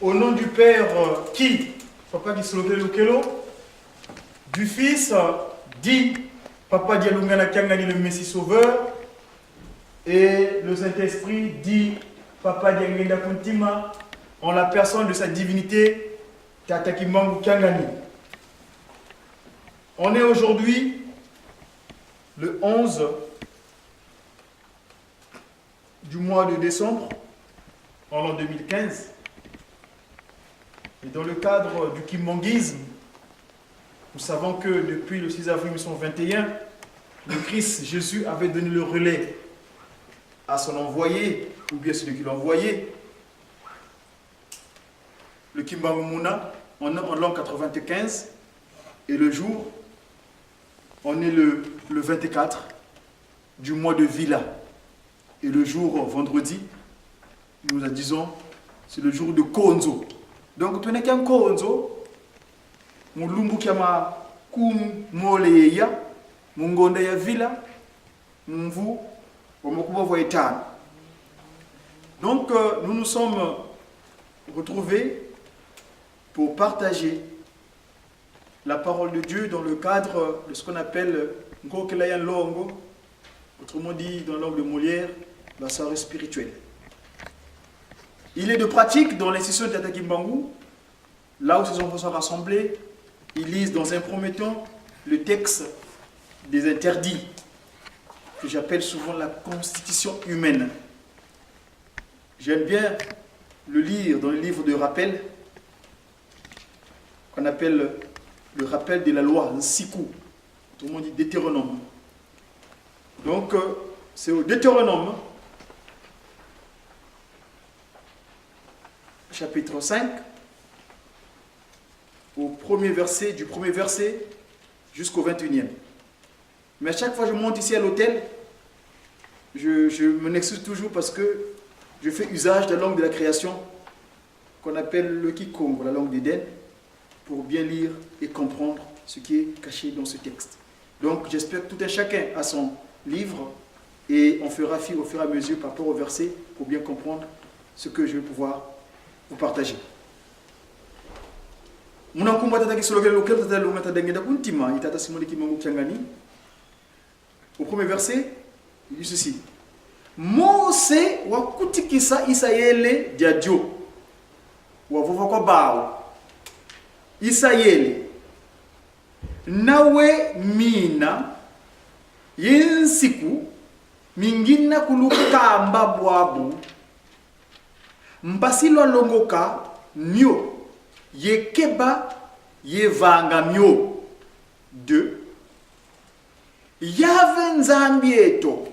Au nom du Père qui, Papa Gisloke Lokelo, du Fils dit Papa Dialungana Kiangani le Messie Sauveur, et le Saint-Esprit dit Papa Diangenda Kuntima, en la personne de sa divinité, Tatakimangu Kiangani. On est aujourd'hui le 11 du mois de décembre, en l'an 2015. Et dans le cadre du kimbanguisme, nous savons que depuis le 6 avril 1921, le Christ Jésus avait donné le relais à son envoyé, ou bien celui qui l'a envoyé, le Kimbangu Muna, en l'an 95, et le jour, on est le 24 du mois de Vila. Et le jour, vendredi, nous disons, c'est le jour de Konzo. Donc, tu n'es qu'un Konzo, mon lumbu kiama kum moleya, mon gonda ya Vila, mon vous, mon voyetan. Donc, nous nous sommes retrouvés pour partager la parole de Dieu dans le cadre de ce qu'on appelle Ngokelayan Longo, autrement dit dans l'angle de Molière, la soirée spirituelle. Il est de pratique dans l'institution de Tata Kimbangu, là où ces enfants sont rassemblés, ils lisent dans un premier temps le texte des interdits, que j'appelle souvent la constitution humaine. J'aime bien le lire dans le livre de rappel, qu'on appelle le rappel de la loi, Nsiku, autrement dit Deutéronome. Donc, c'est au Deutéronome, chapitre 5, au premier verset, du premier verset jusqu'au 21e. Mais à chaque fois que je monte ici à l'hôtel, je me excuse toujours parce que je fais usage de la langue de la création, qu'on appelle le Kikongo, la langue d'Éden, pour bien lire et comprendre ce qui est caché dans ce texte. Donc j'espère que tout un chacun a son livre et on fera fi au fur et à mesure par rapport au verset pour bien comprendre ce que je vais pouvoir vous partager. Au premier verset, il dit ceci. Mose wakutikisa Isaïele diadio wavova bao Isaïele nawe mina yensiku mingina kulukamba bwabu mbasilo longoka myo yekeba yevanga myo de yave nzambi eto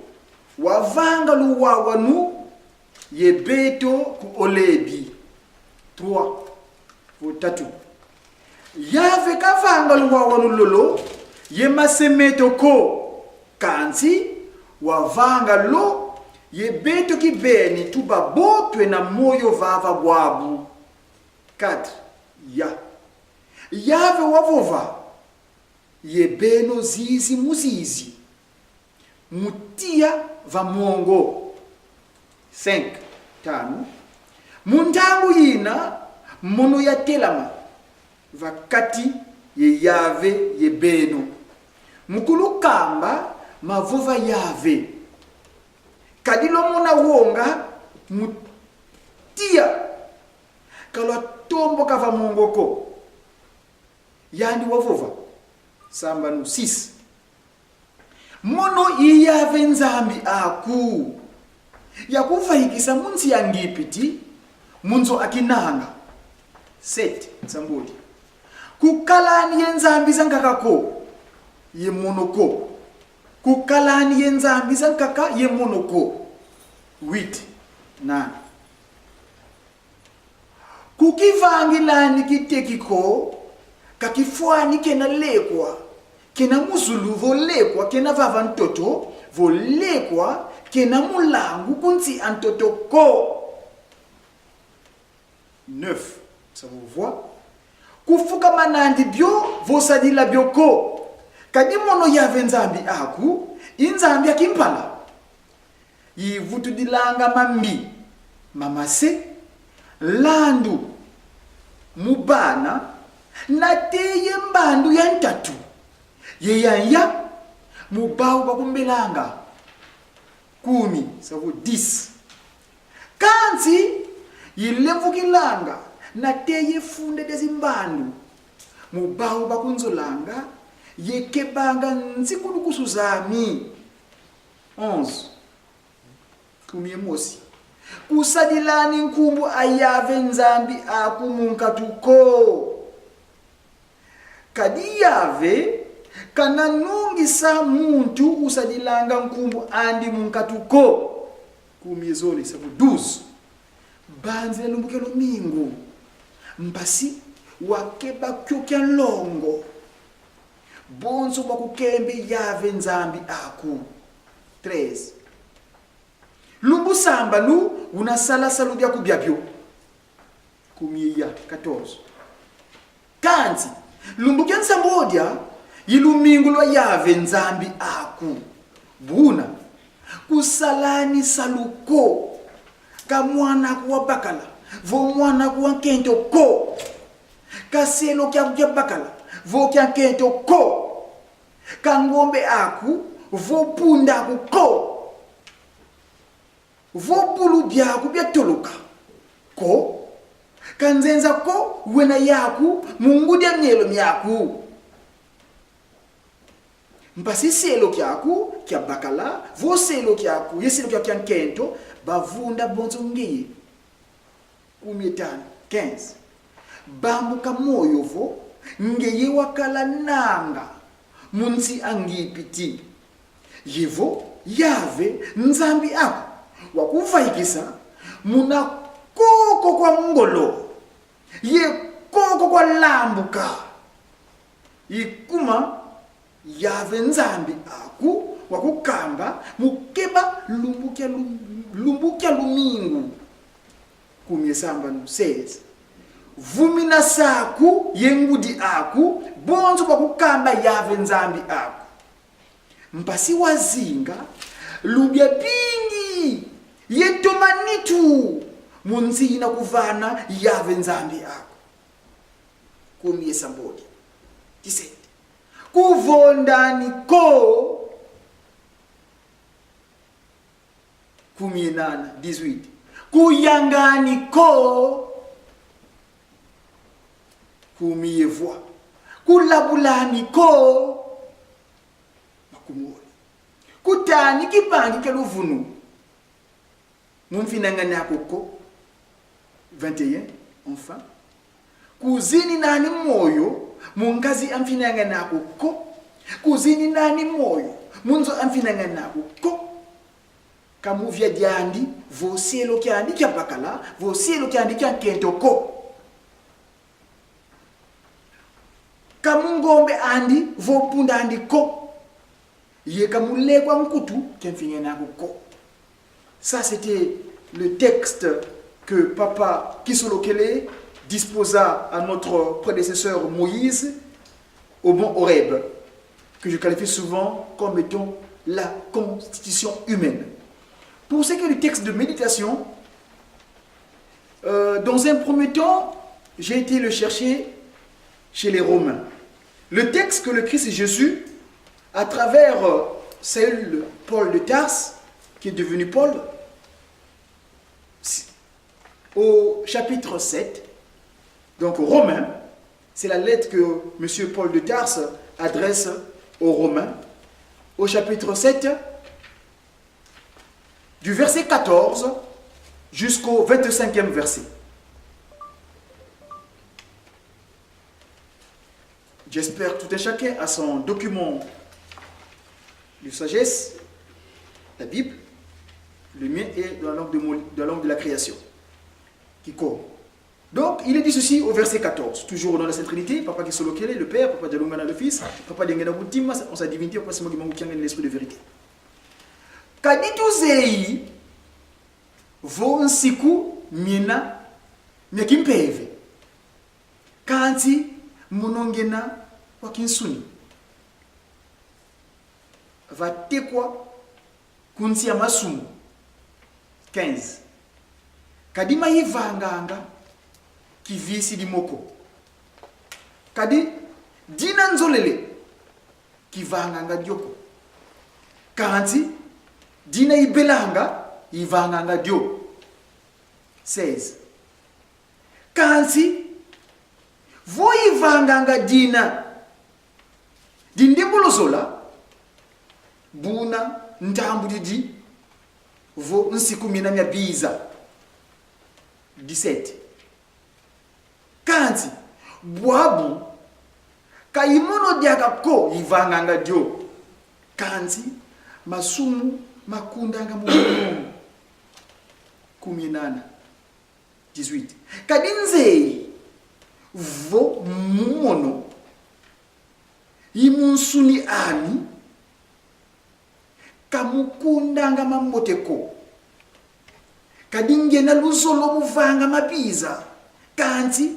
wavanga luwawanu yebeto ku olebi 3 3 yave kavanga luwawanu lolo yemasemeto ko kanzi wavanga lo yebeto kibeni tuba botwe na moyo vava bwabu 4 yave wavova yebeno zizi muzizi mutia va mongo 5 mundangu yina mono ya telama vakati ye yave yebeno mukulu kamba mavova yave kadilo muna wonga mutia kalwa tombo kava mongoko yandi wavova samba nu 6 mono iyave nzambi aku yakuvayikisa munzi yangipiti munzo akinanga 7 sambodi kukalani yenzambi zankakako ye monoko kukalani yenzambi zankaka ye monoko 8 9 kukivangilani kitekiko kakifwani kena lekwa kena muzulu volekwa kena vava ntoto volekwa kena mulangu kunzi antoto ko 9 ça vous voit kufuka manandi bio vosadila bioko kadimono yave nzambi aku inzambi akimpala yivutudilanga mambi mamase landu mubana na teye mbandu ya ntatu yeyanya mubau bakumbelanga 10 ça vaut 10 kanzi yilevukilanga na teye funde dezimbandu mubau bakunzolanga yekebanga nzikulukusu zami 11 10 mosi kusadilani nkumbu ayave nzambi akumunkatuko kadi yave kana nungisa muntu usadilanga nkumbu andi munkatuko kumizoli sabu 12 banze lumbukelo mingu mpasi wakeba kyokya longo bonzo bakukembe yave nzambi aku 13 lumbu samba lu unasala salu bya kubyabyo kumiya 14 kanzi lumbu kyansa modia yilumingu lwa yave nzambi aku buna kusalani saluko kamwana kuwa bakala vo mwana kuwa kento ko kaselo kya bakala vo kya kento ko kangombe aku vo punda aku ko vopulu byaku byatoloka ko kanzenza ko wena yaku mungudya myelo myaku mpasi selo kyaku kya bakala vo selo kyaku yeselo kya kyankento bavunda bonzo ngiye 15 bambuka moyo vo ngeye wakala nanga munsi angipiti yevo yave nzambi aku wakufaikisa muna koko kwa ngolo ye koko kwa lambuka ikuma yave nzambi aku wakukamba mukeba lumbukya lumingu kumyesamba no 16 vumina saku yengudi aku bonzo wakukamba yave nzambi aku mpasi wazinga lubya pingi yetomanitu munzina kuvana yave nzambi ako kumyesa mbodi 17 kuvondani ko kumyenana 18 kuyangani ko kumyevwa kulabulani ko makumori kutani kipangi keluvunu mumfinangani akoko 21 enfin kuzini nani moyo mungazi amfinangani akoko kuzini nani moyo munzo amfinangani akoko kamuvya diandi voselo kyandi kya bakala voselo kyandi kya kentoko kamungombe andi vopunda andi ko yekamulekwa mkutu kemfinyana ko. Ça c'était le texte que Papa Kisolokele disposa à notre prédécesseur Moïse au mont Horeb, que je qualifie souvent comme étant la constitution humaine. Pour ce qui est du texte de méditation, dans un premier temps, j'ai été le chercher chez les Romains. Le texte que le Christ Jésus, à travers Saül Paul de Tarse, qui est devenu Paul, au chapitre 7, donc Romains, c'est la lettre que M. Paul de Tarse adresse aux Romains, au chapitre 7, du verset 14 jusqu'au 25e verset. J'espère que tout un chacun a son document de sagesse, la Bible. Le mien est dans la langue de la création. Donc, il est dit ceci au verset 14, toujours dans la Sainte Trinité, Papa Kisolokele, le Père, Papa Dialongana, le Fils, Papa Diengana Boutima, en sa divinité, Papa Simogimangou Kiangan, l'Esprit de vérité. Kadituzei, vonsiku, mina, miakimpeve. Kanti, monongena, wakinsuni. Vatekwa, kunsi amasumu. 15. Kadima yivanganga qui vit ici di moko. Kadi dina nzolele qui va nganga dioko. Kanti dina ibelanga iva nganga dio. 16. Kanti voi vanganga dina dindembolozola buna ntambu didi vo nsiku mina mya biza 17. Kanti bwabu kaimono diaka ko ivanganga dio. Kanti masumu makundanga mumono 18. Kadinze vo mumono imunsuni ami kamukundanga mamboteko kadinge na luzolo muvanga mapiza kanti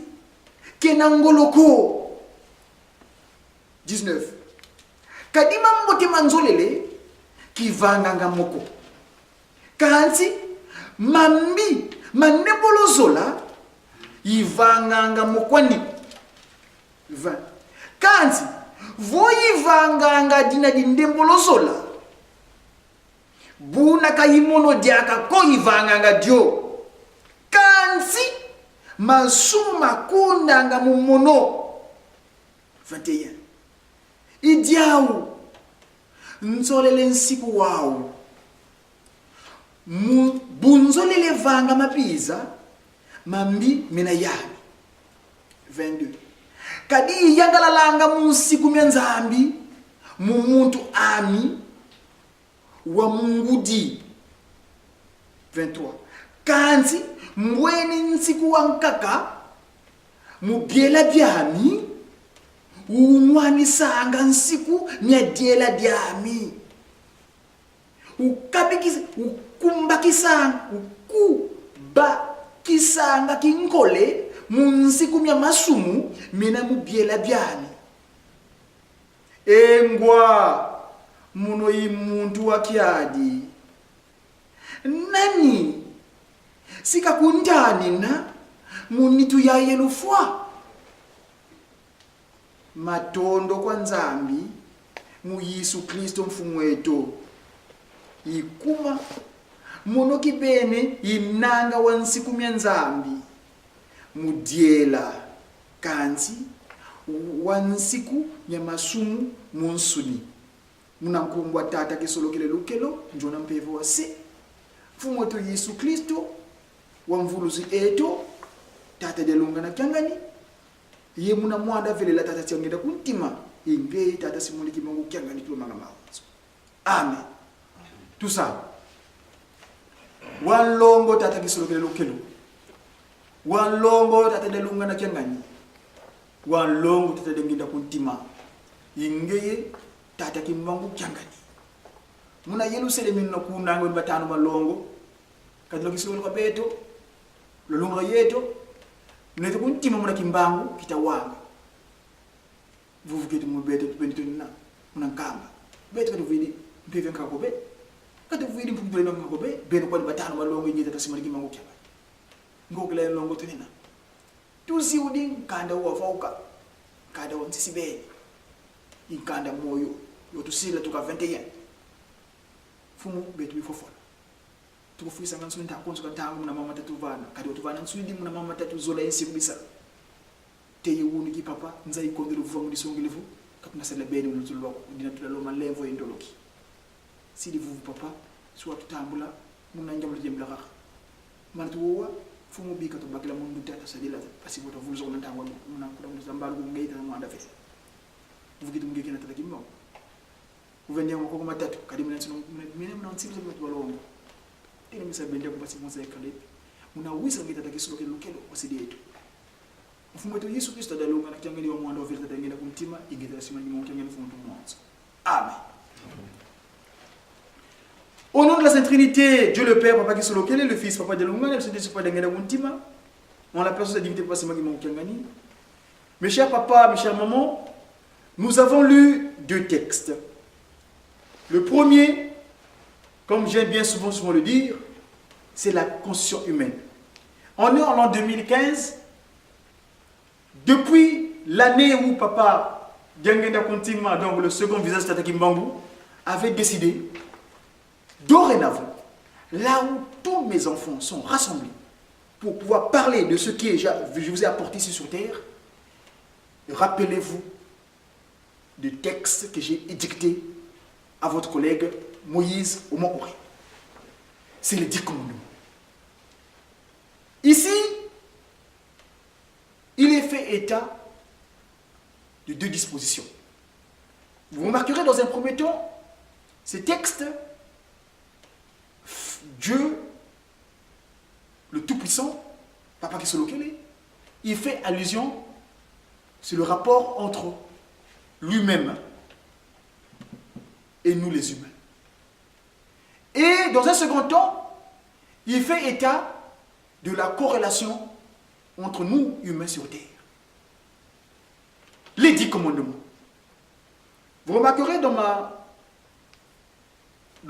kenangoloko 19. Kadima mbote manzolele kivanga ngamoko kanti mambi manebolozola ivanga ngamokwani 20. Kanti voyivanga ngadina dindembolozola buna kayimono diaka ko ivanga ngadio. Kanti masuma kundanga mumono 21. Idiau nzolele nsiku wao bunzolele vanga mapiza mambi mina yani 22. Kadi yangalalanga musiku myanzambi mumuntu ami wa mungudi 23. Kanzi mbweni nsiku wankaka mubiela byami unwani sanga nsiku myadiela dyami ukubakisanga kinkole munsiku mya masumu mina mubiela byami. Engwa muno imuntu wakyadi nani sika kuntani na munitu ya yelufwa matondo kwa nzambi mu Yesu Kristo mfumu wetu ikuma muno kibene inanga wansiku mya nzambi mudiela kanzi wansiku mya masumu munsuni munankumbwa tata kisolokele lukelo njona mpevo wase mfumu wetu Yesu Kristo wa mvuluzi eto tata delunga na kyangani ye muna mwanda vile la tata tiangenda kuntima inge tata simuliki mungu kyangani tulo manga mawazo. Amen. Tusa walongo tata kisolokele lukelo walongo tata delunga na kyangani walongo tata dengenda kuntima inge tata kimangu kyangani muna Yerusalemu no kunango batano malongo kadlo kisolo kwa beto lolunga yeto mneto kuntima muna kimbangu kitawanga vuvu kitu mbeto tupendito na muna kamba beto kadu vidi mpeve nkakobe kadu vidi mpubule nkakobe beno kwa batano malongo yita tasimali kimangu kyangani ngokela longo tunina tuzi udi kanda uwafauka kanda wansisibeni inkanda moyo yotusila tuka 21 fumu betu bifofona tukufuisa nganso ntakonso kantangu muna mama tatu vana kadi otuvana nswidi muna mama tatu zola yensi kubisa teye wuni ki papa nzai kondelo vuwa ngudi songilivu kapuna sele beni ulutulwa dina tulalo malevo endoloki sidi vuvu papa suwa tutambula muna njamlo jemla kha man tuwa fumu bika to bakila mundu tata sadila pasi boto vulzo na tangwa muna kuda mzambalu ngeita na mwanda fesa vukitu ngeke na tata kimmo uvende ngo ko matatu kadi muna tsino mine muna ntsibizo mtu walongo tena misabende ko pasi mwanza ekale muna wisa ngita takisolo ke lukelo wasidi yetu mfumo wetu Yesu Kristo dalunga na kiangali wa mwanda vile tatengenda kumtima ingita simani mu kiangali mfumo mwanzo. Amen. Au nom de la Sainte Trinité, Dieu le Père, Papa Kisolo Kele, le Fils, Papa Delunga, le Saint-Esprit, Papa Dengenda Muntima, en la personne de la divinité Papa Simagi Moukiangani. Mes chers papas, mes chères mamans, nous avons lu 2 textes. Le premier, comme j'aime bien souvent le dire, c'est la constitution humaine. On est en l'an 2015 Depuis l'année où papa Diangenda Kontima, donc le second visage Tata Kimbangu, avait décidé, dorénavant, là où tous mes enfants sont rassemblés, pour pouvoir parler de ce que je vous ai apporté ici sur terre, rappelez-vous du texte que j'ai édicté à votre collègue Moïse Oumoukouré. C'est les 10 commandements. Ici, il est fait état de 2 dispositions. Vous remarquerez dans un premier temps, ces textes, Dieu, le Tout-Puissant, Papa Kisolokele, il fait allusion sur le rapport entre lui-même et nous les humains. Et dans un second temps, il fait état de la corrélation entre nous, humains sur terre. Les 10 commandements. Vous remarquerez dans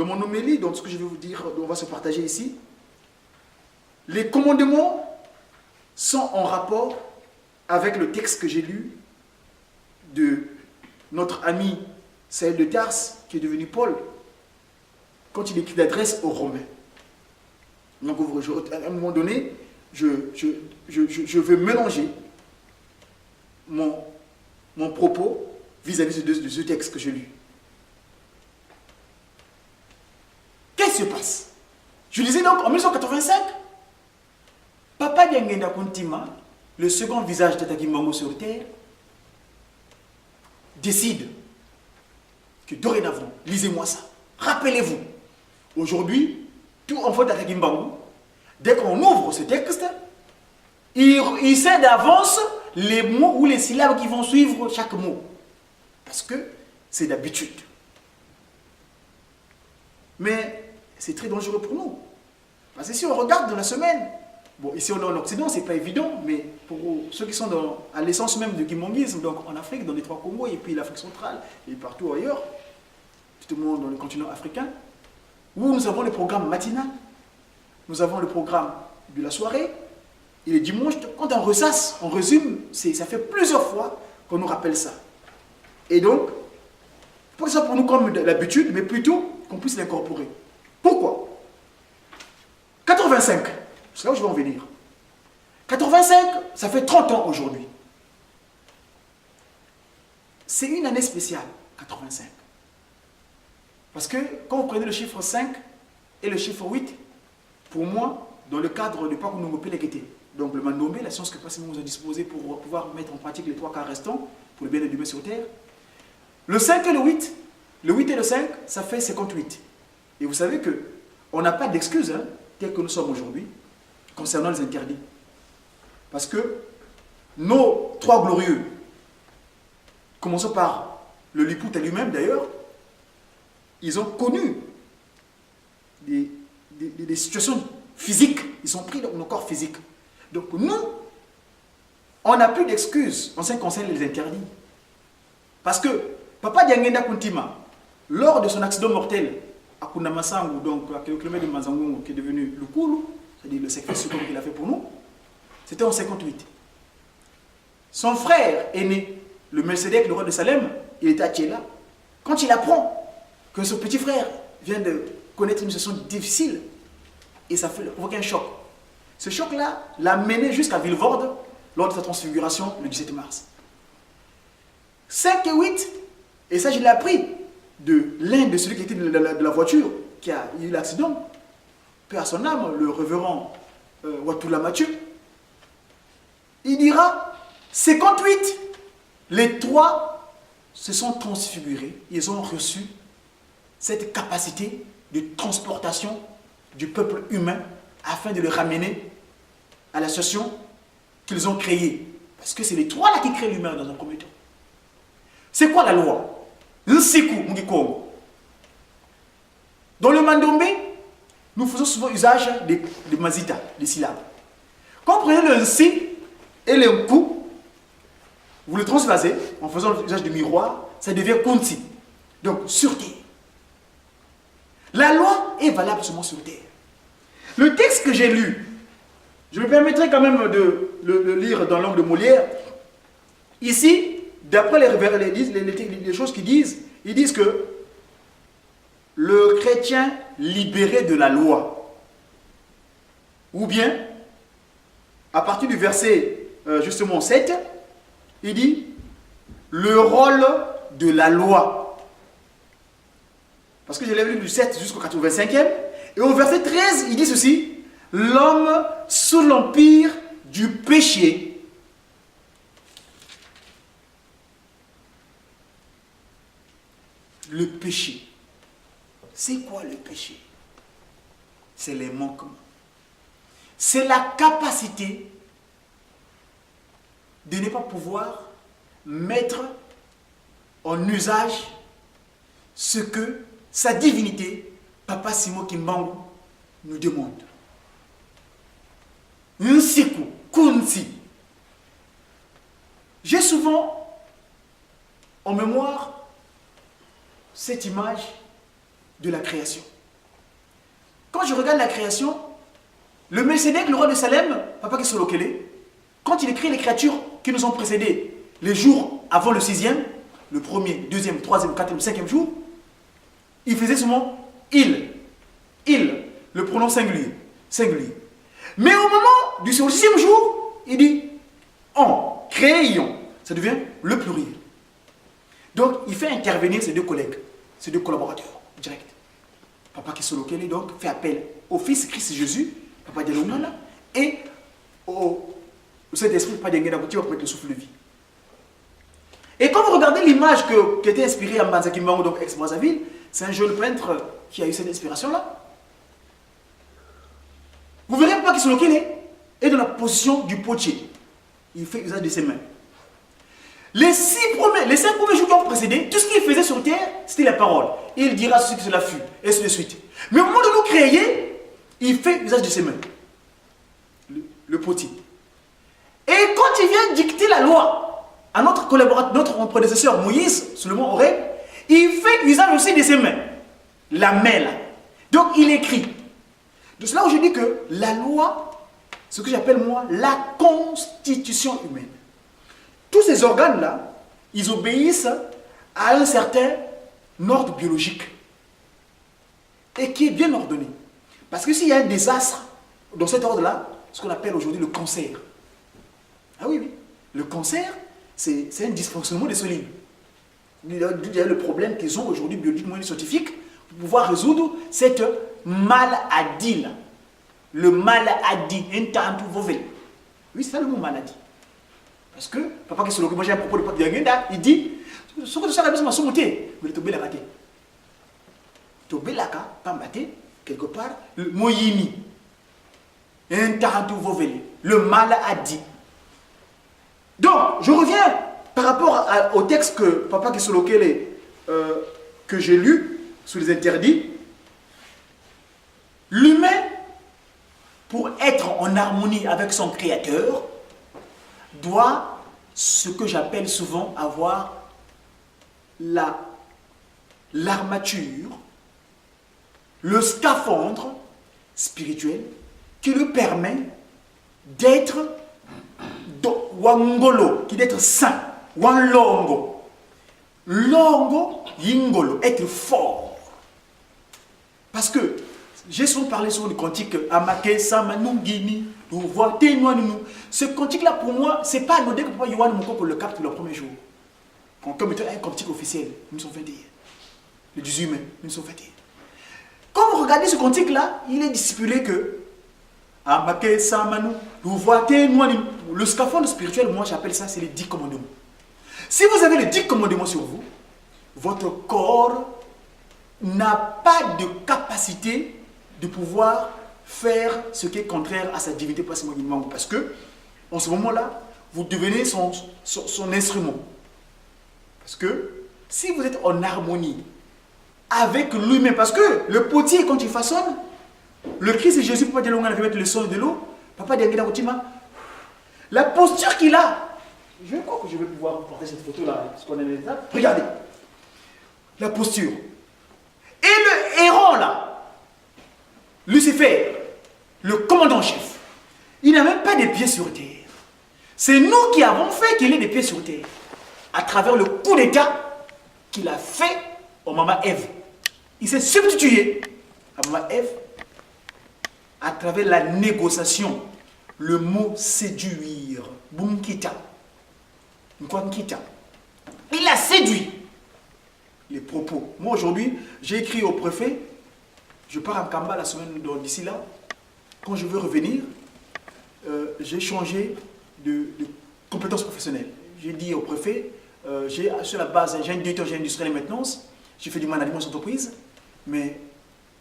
mon homélie, dans ce que je vais vous dire, on va se partager ici, les commandements sont en rapport avec le texte que j'ai lu de notre ami Saël de Tars, qui est devenu Paul, quand il écrit l'adresse aux Romains. Donc, à un moment donné, je veux mélanger mon propos vis-à-vis de ce texte que j'ai lu. Qu'est-ce qui se passe? Je disais donc, en 1985, Papa Diangenda Kontima, le second visage de Tata Kimbangu sur terre, décide que dorénavant, lisez-moi ça, rappelez-vous, aujourd'hui, tout enfant de Tata Kimbangu, dès qu'on ouvre ce texte, il sait d'avance les mots ou les syllabes qui vont suivre chaque mot. Parce que c'est d'habitude. Mais c'est très dangereux pour nous. Parce que si on regarde dans la semaine, bon, ici on est en Occident, c'est pas évident, mais pour ceux qui sont à l'essence même du kimbanguisme, donc en Afrique, dans les 3 Congos, et puis l'Afrique centrale, et partout ailleurs, tout le monde dans le continent africain, où nous avons le programme matinal, nous avons le programme de la soirée, et le dimanche, quand on ressasse, on résume, ça fait plusieurs fois qu'on nous rappelle ça. Et donc, pas ça pour nous comme l'habitude, mais plutôt qu'on puisse l'incorporer. Pourquoi? 85, c'est là où je vais en venir. 85, ça fait 30 ans aujourd'hui. C'est une année spéciale, 85. Parce que quand vous prenez le chiffre 5 et le chiffre 8, pour moi, dans le cadre du parcours Nongopé-Lekete, donc le Mandombe, la science que Passimo nous a disposée pour pouvoir mettre en pratique les 3 quarts restants pour le bien de l'humain sur Terre, le 5 et le 8 et le 5, ça fait 58. Et vous savez qu'on n'a pas d'excuses, hein, tels que nous sommes aujourd'hui, concernant les interdits. Parce que nos 3 glorieux, commençons par le Lipouta lui-même d'ailleurs, ils ont connu des situations physiques, ils sont pris dans nos corps physiques. Donc nous, on n'a plus d'excuses en ce qui concerne les interdits. Parce que Papa Diangenda Kontima, lors de son accident mortel à Kundamasangu, donc à quelques kilomètres de Mazangungu, qui est devenu le Koulou, c'est-à-dire le sacrifice qu'il a fait pour nous, c'était en 58. Son frère aîné, le Melchizedek, le roi de Salem, il était à Tchéla. Quand il apprend que son petit frère vient de connaître une situation difficile, et ça fait provoquer un choc. Ce choc-là l'a mené jusqu'à Villevorde lors de sa transfiguration le 17 mars. 5 et 8, et ça je l'ai appris de l'un de celui qui était de la voiture qui a eu l'accident, peu à son âme, le révérend Watula Mathieu, il dira 58, les 3 se sont transfigurés, ils ont reçu cette capacité de transportation du peuple humain afin de le ramener à la situation qu'ils ont créée. Parce que c'est les 3 là qui créent l'humain dans un premier temps. C'est quoi la loi? Dans le Mandombe, nous faisons souvent usage de mazita, des syllabes. Quand vous prenez le nsi et le nku, vous le transvasez en faisant usage de miroir, ça devient kunti. Donc, sur terre. La loi est valable seulement sur terre. Le texte que j'ai lu, je me permettrai quand même de le lire dans langue de Molière, Ici, d'après les choses qu'ils disent, ils disent que le chrétien libéré de la loi, ou bien, à partir du verset justement 7, il dit le rôle de la loi. Parce que je l'ai lu du 7 jusqu'au 85e. Et au verset 13, il dit ceci, l'homme sous l'empire du péché. Le péché. C'est quoi le péché? C'est les manquements. C'est la capacité de ne pas pouvoir mettre en usage ce que sa divinité, Papa Simon Kimbangu, nous demande. Nsiku, Kunsi. J'ai souvent en mémoire cette image de la création. Quand je regarde la création, le Melchizedek, le roi de Salem, Papa Kisolokele, quand il écrit les créatures qui nous ont précédés, les jours avant le 6e, le 1er, 2e, 3e, 4e, 5e jour, il faisait seulement il, le pronom singulier. Mais au moment du 6e jour, il dit on, créions, ça devient le pluriel. Donc il fait intervenir ses deux collègues, ses deux collaborateurs directs. Papa Kisolokele donc fait appel au Fils Christ Jésus, Papa Dialomana, et au Saint-Esprit, Papa Diangena Bouti, pour mettre le souffle de vie. Et quand vous regardez l'image qui était inspirée à Mbanza Kimbangu, donc ex-Brazzaville, c'est un jeune peintre qui a eu cette inspiration-là. Vous verrez Papa Kisolokele est dans la position du potier. Il fait usage de ses mains. Les 5 premiers jours qui ont précédé, tout ce qu'il faisait sur terre, c'était la parole. Il dira ce que cela fut, et ainsi de suite. Mais au moment de nous créer, il fait usage de ses mains. Le potier. Et quand il vient dicter la loi à notre collaborateur, notre prédécesseur Moïse, sur le mont Horeb, il fait usage aussi de ses mains. La main là. Donc il écrit. De cela où je dis que la loi, ce que j'appelle moi la constitution humaine. Tous ces organes-là, ils obéissent à un certain ordre biologique et qui est bien ordonné. Parce que s'il y a un désastre dans cet ordre-là, ce qu'on appelle aujourd'hui le cancer. Ah oui, oui. Le cancer, c'est un dysfonctionnement des cellules. Il y a le problème qu'ils ont aujourd'hui, biologiquement et scientifique, pour pouvoir résoudre cette maladie-là. Le maladie, oui, c'est ça le mot maladie. Parce que, papa qui se l'occupe, moi j'ai un propos de Pape Diangenda, il dit, ce que tu sais, la maison m'a sauté, mais le tobé l'a raté. Tobé l'a raté, quelque part, le moyini, le maladie. Donc, je reviens par rapport au texte que Papa Kisolokele, que j'ai lu, sous les interdits. L'humain, pour être en harmonie avec son Créateur, doit, ce que j'appelle souvent, avoir l'armature, le scaphandre spirituel qui lui permet d'être wangolo, qui d'être saint, wanlongo, longo, yingolo, être fort. Parce que j'ai souvent parlé sur le cantique Amake Samanungini, ce cantique-là, pour moi, c'est pas anodin que Papa Yohan Moko le capte le premier jour. Comme étant un cantique officiel, nous sommes 21. Le 18 mai, nous sommes 21. Quand vous regardez ce cantique-là, il est discipulé que Amake Samanu, le scaphandre spirituel, moi j'appelle ça, c'est les 10 commandements. Si vous avez les 10 commandements sur vous, votre corps n'a pas de capacité de pouvoir faire ce qui est contraire à sa divinité parce que en ce moment-là, vous devenez son instrument. Parce que si vous êtes en harmonie avec lui-même, parce que le potier, quand il façonne, le Christ et Jésus, Papa Dialonga avait mettre le son de l'eau, Papa Dialonga, la posture qu'il a, je crois que je vais pouvoir vous porter cette photo-là, parce qu'on est là. Regardez, la posture. Et le héros là, Lucifer, le commandant-chef, il n'a même pas des pieds sur terre. C'est nous qui avons fait qu'il ait des pieds sur terre. À travers le coup d'État qu'il a fait au maman Ève. Il s'est substitué à maman Ève à travers la négociation. Le mot séduire. Bunkita. Nkwankita. Il a séduit les propos. Moi aujourd'hui, j'ai écrit au préfet, je pars à Kamba la semaine d'ici là. Quand je veux revenir, j'ai changé de compétences professionnelles. J'ai dit au préfet, sur la base, j'ai un directeur industriel et maintenance, j'ai fait du management d'entreprise, mais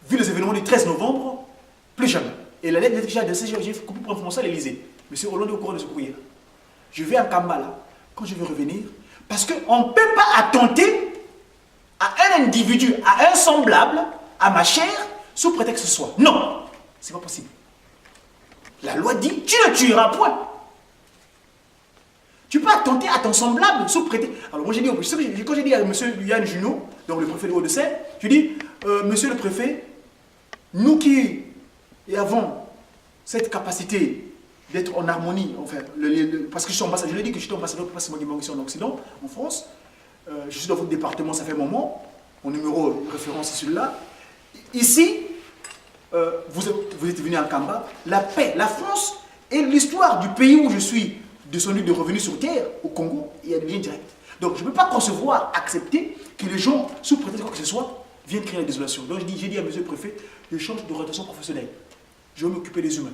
vu les événements du 13 novembre, plus jamais. Et la lettre que j'ai adressée, j'ai coupé pour information à l'Élysée. Monsieur Hollande est au courant de ce courrier-là. Je vais à Kamba là, quand je veux revenir, parce qu'on ne peut pas attenter à un individu, à un semblable, à ma chair, sous prétexte que ce soit. Non, c'est pas possible. La loi dit, tu ne tueras point. Tu peux attenter à ton semblable sous prétexte. Alors moi j'ai dit, quand j'ai dit à M. Yann Junot, donc le préfet de Hauts-de-Seine, je dis, monsieur le préfet, nous qui avons cette capacité d'être en harmonie, enfin, parce que je suis ambassadeur, je l'ai dit que je suis ambassadeur pour passer mon ici en Occident, en France, je suis dans votre département, ça fait un moment, mon numéro de référence est celui-là. Ici, vous êtes venu à Kamba, la paix, la France et l'histoire du pays où je suis descendu de revenus sur terre, au Congo, il y a des liens directs. Donc je ne peux pas concevoir, accepter que les gens, sous prétexte quoi que ce soit, viennent créer la désolation. Donc j'ai dit à M. le préfet, je change d'orientation professionnelle. Je vais m'occuper des humains.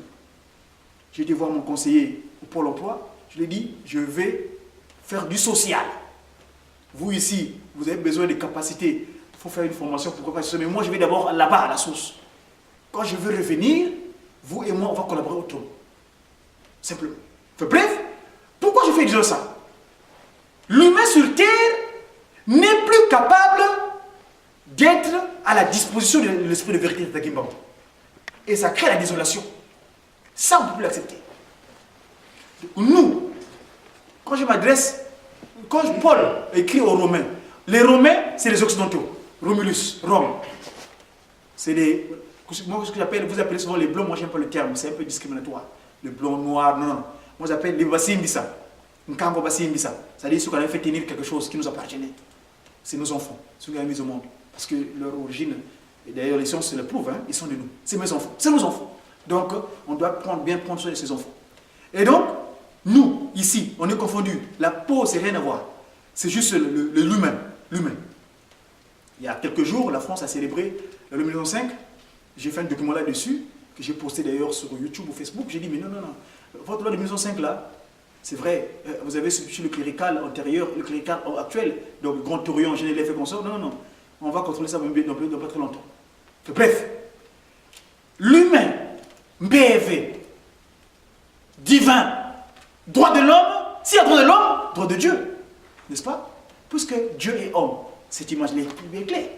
J'ai été voir mon conseiller au Pôle emploi, je lui ai dit, je vais faire du social. Vous ici, vous avez besoin de capacités, il faut faire une formation, pourquoi pas, mais moi je vais d'abord là-bas à la source. Quand je veux revenir, vous et moi on va collaborer autour. Simplement. Bref, pourquoi je fais déjà ça? L'humain sur terre n'est plus capable d'être à la disposition de l'esprit de vérité de Tagimba. Et ça crée la désolation. Ça, on ne peut plus l'accepter. Nous, quand je m'adresse, quand Paul écrit aux Romains, les Romains, c'est les Occidentaux. Romulus, Rome. C'est les... Moi, ce que j'appelle, vous appelez souvent les blancs, moi j'aime pas le terme, c'est un peu discriminatoire. Le blanc, noir, non. Moi j'appelle les Bassimbissa. Nkambo Bassimbissa. C'est-à-dire ceux qui avaient fait tenir quelque chose qui nous appartenait. C'est nos enfants, ceux qui ont mis au monde. Parce que leur origine, et d'ailleurs les sciences le prouvent, hein, ils sont de nous. C'est mes enfants, c'est nos enfants. Donc on doit bien prendre soin de ces enfants. Et donc, nous, ici, on est confondus. La peau, c'est rien à voir. C'est juste l'humain. L'humain. Il y a quelques jours, la France a célébré le 1905. J'ai fait un document là-dessus, que j'ai posté d'ailleurs sur YouTube ou Facebook. J'ai dit, mais non. Votre loi de 1905 là, c'est vrai, vous avez sur le clérical antérieur, le clérical actuel, donc Grand Orient, Genève et consort. Non. On va contrôler ça dans pas très longtemps. Bref, l'humain, BV, divin, droit de l'homme, s'il y a droit de l'homme, droit de Dieu, n'est-ce pas? Puisque Dieu est homme, cette image-là est bien claire.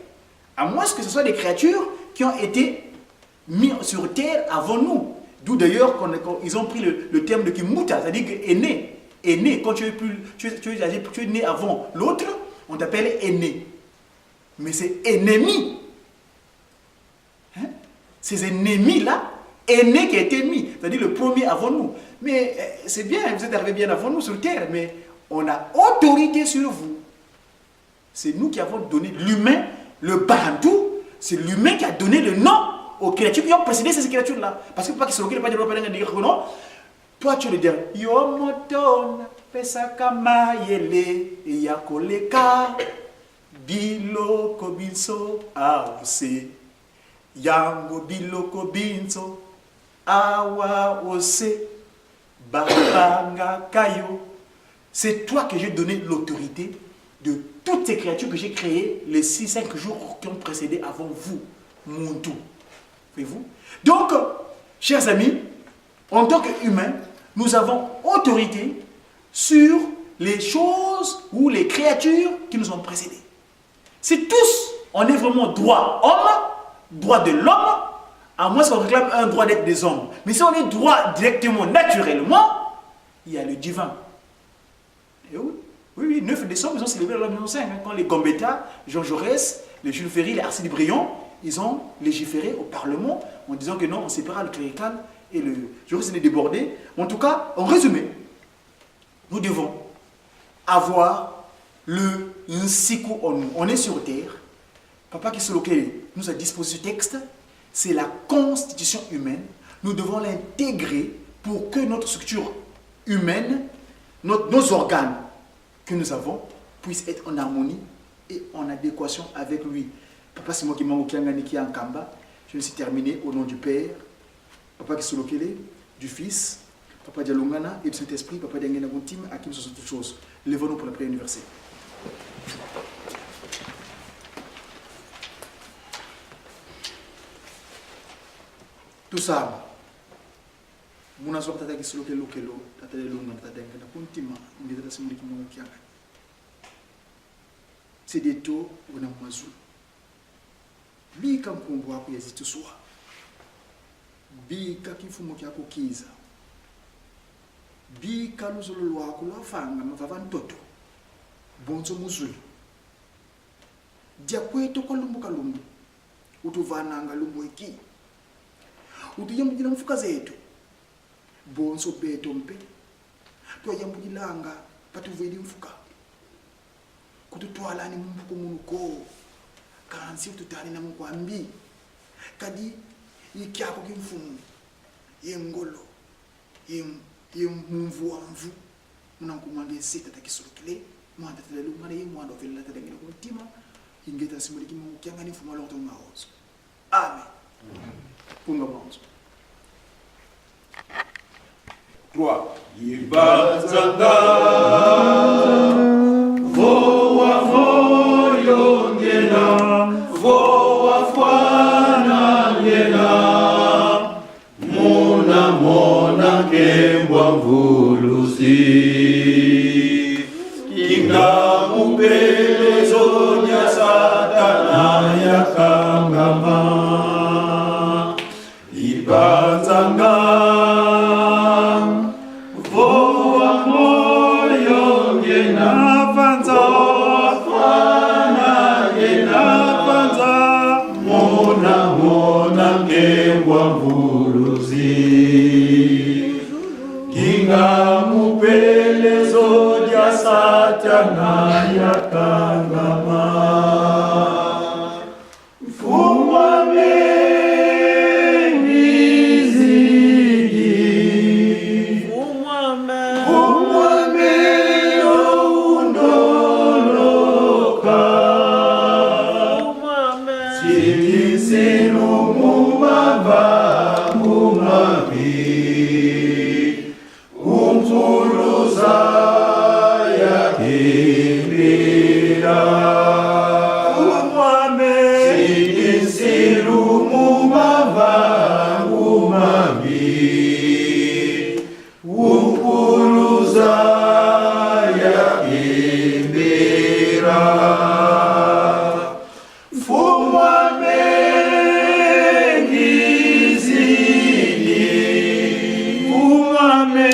À moins que ce soit des créatures qui ont été mises sur terre avant nous. D'où d'ailleurs ils ont pris le terme de Kimuta, c'est-à-dire que aîné. Aîné, quand tu es né avant l'autre, on t'appelle aîné. Mais c'est ennemi. Hein? Ces ennemis-là, aîné qui a été mis, c'est-à-dire le premier avant nous. Mais c'est bien, vous êtes arrivé bien avant nous sur terre, mais on a autorité sur vous. C'est nous qui avons donné l'humain, le Bantou, c'est l'humain qui a donné le nom aux créatures qui ont précédé ces créatures-là. Parce que pas qu'ils se reculent, pas de l'Europe, dire que non. Toi, tu le dis, Yomoton, Pesakama Yele, Yakoleka, Biloko Binso, Aose, Yango Biloko Binso, Awa Ose, Babanga Kayo. C'est toi que j'ai donné l'autorité de toutes ces créatures que j'ai créées les 6-5 jours qui ont précédé avant vous, Muntu. Voyez-vous? Donc, chers amis, en tant qu'humains, nous avons autorité sur les choses ou les créatures qui nous ont précédés. Si tous, on est vraiment droit homme, droit de l'homme, à moins qu'on réclame un droit d'être des hommes. Mais si on est droit directement, naturellement, il y a le divin. Et oui, 9 décembre, ils ont célébré la loi 1905. Quand les Gambetta, Jean Jaurès, les Jules Ferry, les Arcide Briand, ils ont légiféré au Parlement en disant que non, on séparera le clérical et le juriste est débordé. En tout cas, en résumé, nous devons avoir le Nsiku Onu. On est sur terre. Papa Kisoloke nous a disposé ce texte. C'est la constitution humaine. Nous devons l'intégrer pour que notre structure humaine, nos organes que nous avons, puissent être en harmonie et en adéquation avec lui. Papa c'est moi qui m'en qui en Kamba. Je me suis terminé au nom du Père, Papa Kisolokele, du Fils, Papa Dialongana et du Saint-Esprit, Papa Diangena Guntim, à qui nous sommes toutes choses. Lèvons-nous pour la prière universelle. Tout ça, mon azor tata Kisolokelo kelo, tata Dialongana, tata Diangena Guntim, on est dans ce monde qui m'en kianga. C'est des taux, on a mazou. Bika mkumbu wako yazitusua. Bika kifumo kyako kiza. Bika luzulu lwako lwafanga mavava ntoto. Bonzo muzulu. Dia kwetu kwa lumbu kalumbu. Utuvananga lumbu eki. Utuyambujila mfuka zetu. Bonzo beto mpe. Tuyambujilanga patuvili mfuka. Kututwala ni mbuku munuko. Kansi ututali na mkwambi kadi yikyako kimfumu yengolo yemumvu wamvu munankumwambia sita takisulukile mwanda tadelu mwana yemwanda ofela tadengela kumutima ingeta simuliki mu kyanga ni mfumu longto maozo. Amen. Punga mwanzo 3 Ibazanga voa voyo ngena voa fwana ngena mona mona kembwa mvuluzi kinga mupelezo nya satana yakangama Ibazanga Kinga mupelezo dia satana yakangama Fumwa mengi zigi Fumwa meyo undoloka Siti sinu mumaba mumabi Umfuluza ya kibira Umwame Sikisiru mumava umabi Umfuluza ya kibira Fumwame ngizini Umwame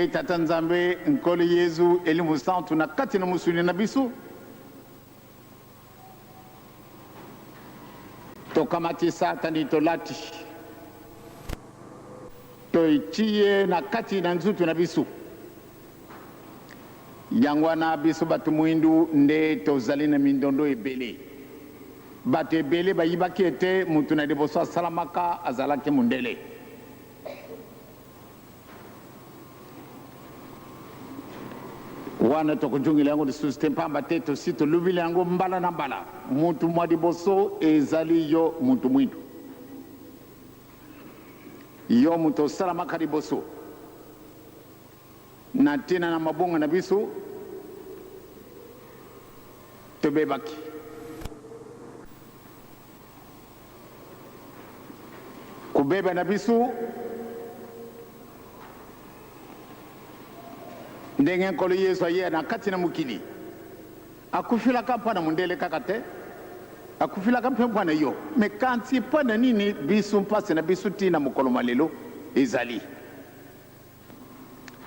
ye tata nzambe nkolo yezu elimu santu na kati na musuni na biso tokamati satani tolati toitie na kati na nzutu na biso yango wana biso bato mwindu nde tozali na mindondo ebele bato ebele bayibaki ete mutu na liboso asalamaka azalaki mundele wana tokujungila yango lisusu te mpamba te tosi tolubila yango mbala na mbala mutu mwa liboso ezali yo mutu mwindu yo mutu osalamaka liboso na ntina na mabongo na biso tobebaki kubeba na biso ndenge nkolo yesu aye na kati na mokili akufilaka mpo na mundele kaka te akufilaka mpe mpo na yo me kanti mpo na nini biso mpasi na biso ntina mokolo malelo ezali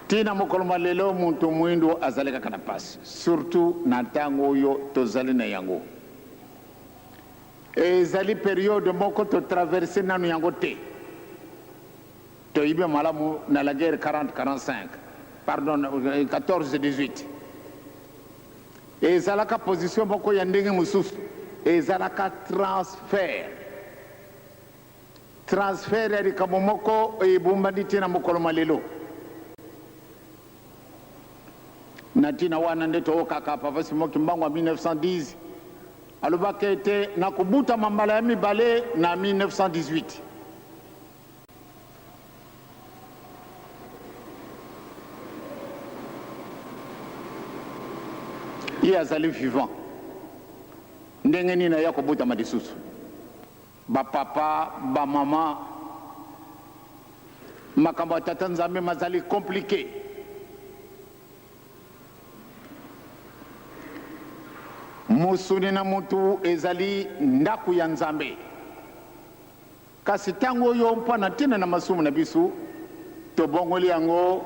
ntina mokolo malelo muntu mwindu azali kaka na pasi surtout na ntango oyo tozali na yango ezali periode moko totraverse nanu yango te toyibi malamu na la guerre 40-45 pardon 14-18 ezalaka position moko ya ndenge mosusu ezalaka transfert ya likambo moko ebumbandi ntina mokolo malelo na ntina wana nde tookaka papa Simon Kimbangu 1910 alobaka ete na kobuta mambala ya mibale na 1918 ye azali vivant ndenge nini aya kobutama lisusu bapapa bamama makambo ya tata nzambe mazali komplike musuni na mutu ezali ndaku ya nzambe kasi ntango oyo mpo na ntina na masumu na biso tobongoli yango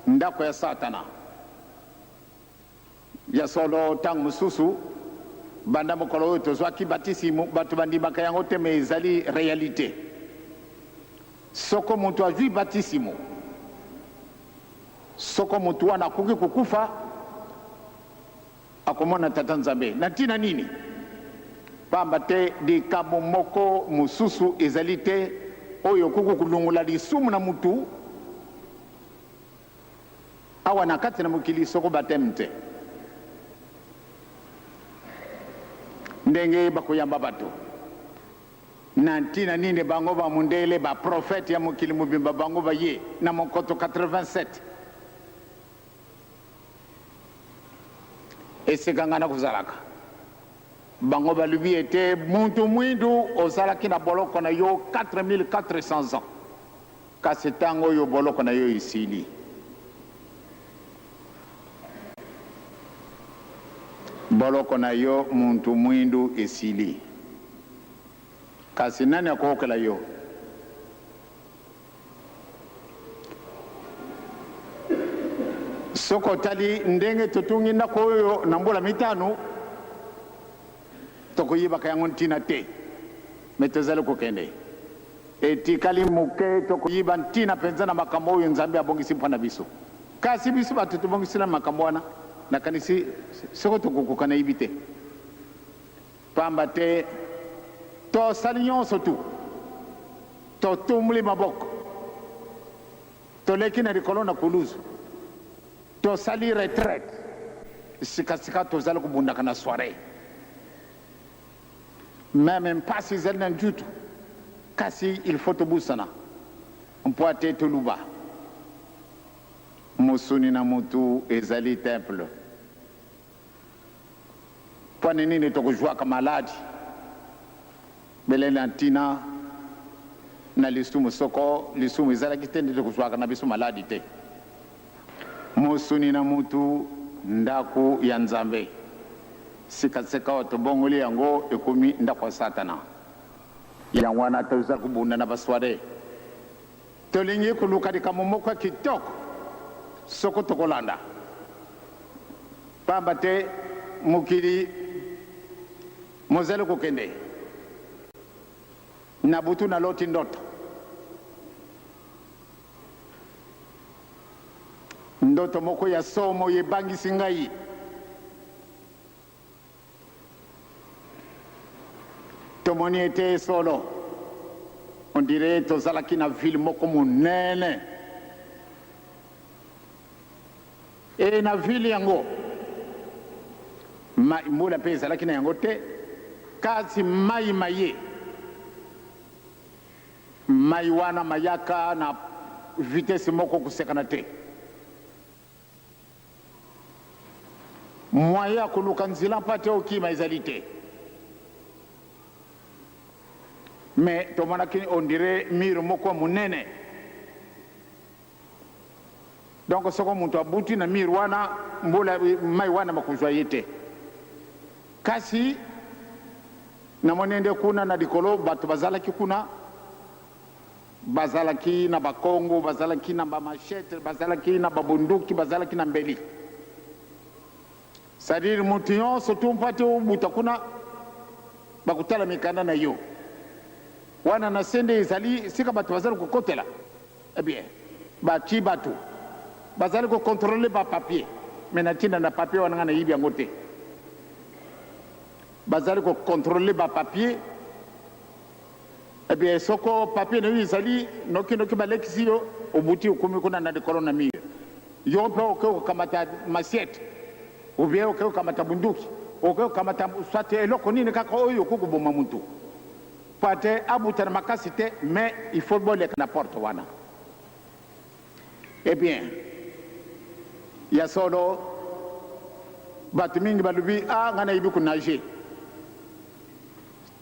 ndako ya satana ya solo ntango mosusu banda mokolo oyo tozwaki batisimu bato bandimaka yango te me ezali réalité soko mutu azwi batisimu soko mutu wana akoki kokufa akomona tata nzambe na ntina nini pamba te likambo moko mosusu ezali te oyo okoki kolongola lisumu na mutu awa na kati na mokili soko bateme te ndenge bakoyamba bato na ntina nini bango bamundele baprofete ya mokili mobimba bango baye na mokoto 87 esika nga na kozalaka bango balobi ete muntu mwindu ozalaki na boloko na yo 4400 ans kasi ntango oyo boloko na yo esili boloko na yo muntu mwindu esili kasi nani akokela yo soko tali ndenge totungi ndako oyo na mbula mitano tokoyibaka yango ntina te me tozali kokende etikali moke tokoyiba ntina mpenza na makambo oyo nzambe abongisi mpo na biso kasi biso bato tobongisila makambo wana nakanisi soko tokokoka na yebi te pamba te tosali nyonso tu totumbuli maboko toleki na likolo na kuluzu tosali retraite sikasika tozali kobundaka na soirée meme mpasi ezali na njutu kasi il faut tobusana mpo ate toluba musuni na mutu ezali temple mpo nini tokozwaka maladi belele na ntina na lisumu soko lisumu ezalaki te nde tokozwaka na biso maladi te musuni na mutu ndaku ya nzambe sikasika oyo tobongoli yango ekomi ndako ya satana yango wana tozali kobunda na basoire tolingi koluka likambo moko ya kitoko soko tokolanda pamba te mokili mozali kokende na butu naloti ndoto ndoto moko ya somo yebangisi ngai tomoni ete solo on dirait tozalaki na ville moko monene e na ville yango mbula mpe ezalaki na yango te kasi mai maye mai wana mayaka na vitese moko kosekana te moyen ya koluka nzela mpa te okima ezali te me tomonaki on dirait mire moko monene donc soko muntu abuti na miri wana mbula mai wana makuzwa yete kasi na monende kuna na dikolo batu bazalaki kuna bazalaki na bakongo bazalaki na bamashete bazalaki na babunduki bazalaki na mbeli sadiri mutu nyonso tumpate ubuta kuna bakutala mikanda na yo wana na sende izali sika batu bazali kukotela eh bien bachi batu bazali ko contrôler ba papier mena tina na papier wana na yibi yango te bazali ko contrôler ba papier eh bien soko papier na izali noki balekisi yo obuti ukumi kuna na dikolo na mire yo pe ko kamata masiete ou bien ko kamata bunduki ko kamata swate eloko nini kaka oyo kukuboma muntu pate abuta na makasi te mais il faut boleka na porte wana eh bien ya solo batu mingi balubi ngana ibi kunaje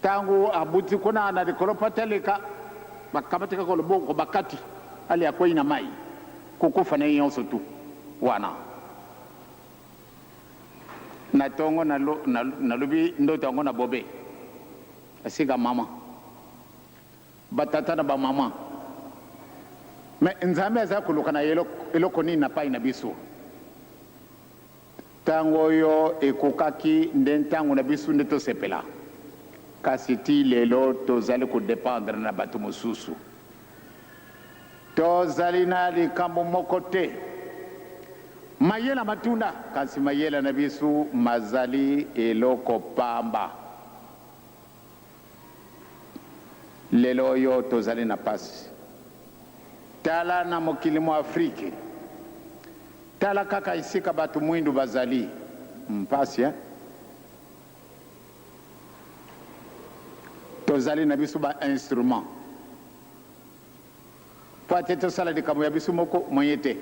tangu abuti kuna na dikolo pateleka bakabatika ko lobongo bakati ali akoi na mai kukufa na yonso tu wana na tongo na lubi ndo tongo na bobe asika mama batata na ba mama me nzambe za kuluka na eloko nini na pai na biso tango yo ekokaki ndentango na biso nde tosepela kasi ti lelo tozali kodependre na bato mosusu tozali na likambo moko te mayela matunda kasi mayela na biso mazali eloko pamba lelo yo tozali na pasi tala na mokili mo Afrique tala kaka isika batu mwindu bazali mpasi tozali na biso ba instrument po ate tosala likambo ya biso moko moyete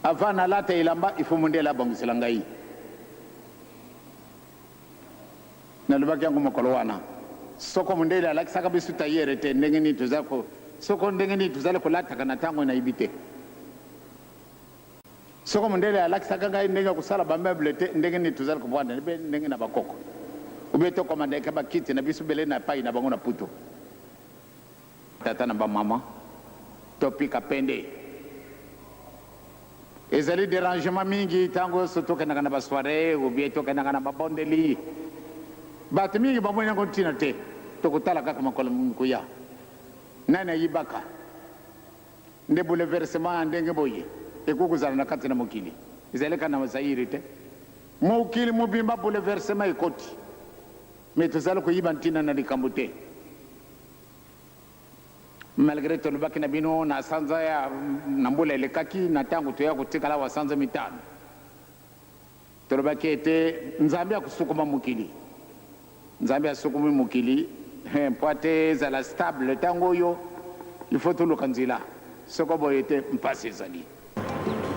avant nalata elamba ifo mondela abongisela ngai nalobaki yango mokolo wana soko mondele alakisaka biso tayere te ndenge nini tozako soko ndenge nini tozali kolataka na ntango nayibi te soko mondele alakisaka ngai ndenge kusala bameuble te ndenge nini tozali kovanda ndenge na bakoko ube tokomandaka bakiti na biso bele na pai na bango na puto tata na bamama topika pende ezali dérangement mingi ntango so tokendaka na basoire ubie tokendaka na babondeli bato mingi bamoni yango ntina te tokotala kaka makolo mikuya nani ayibaka nde bouleversement ya ndenge boye ekokuzala na kati na mokili ezali kaka na zaire te mokili mobimba bouleversement ekoti me tozali koyiba ntina na likambo te malgré tolobaki na bino na sanza ya na mbula elekaki na ntango toya kotikala wa sanza mitano tolobaki ete nzambe akusukuma mokili nzambe asukumi mokili po ate ezala stable ntango oyo il faut toluka nzela soko boye ete mpasi ezali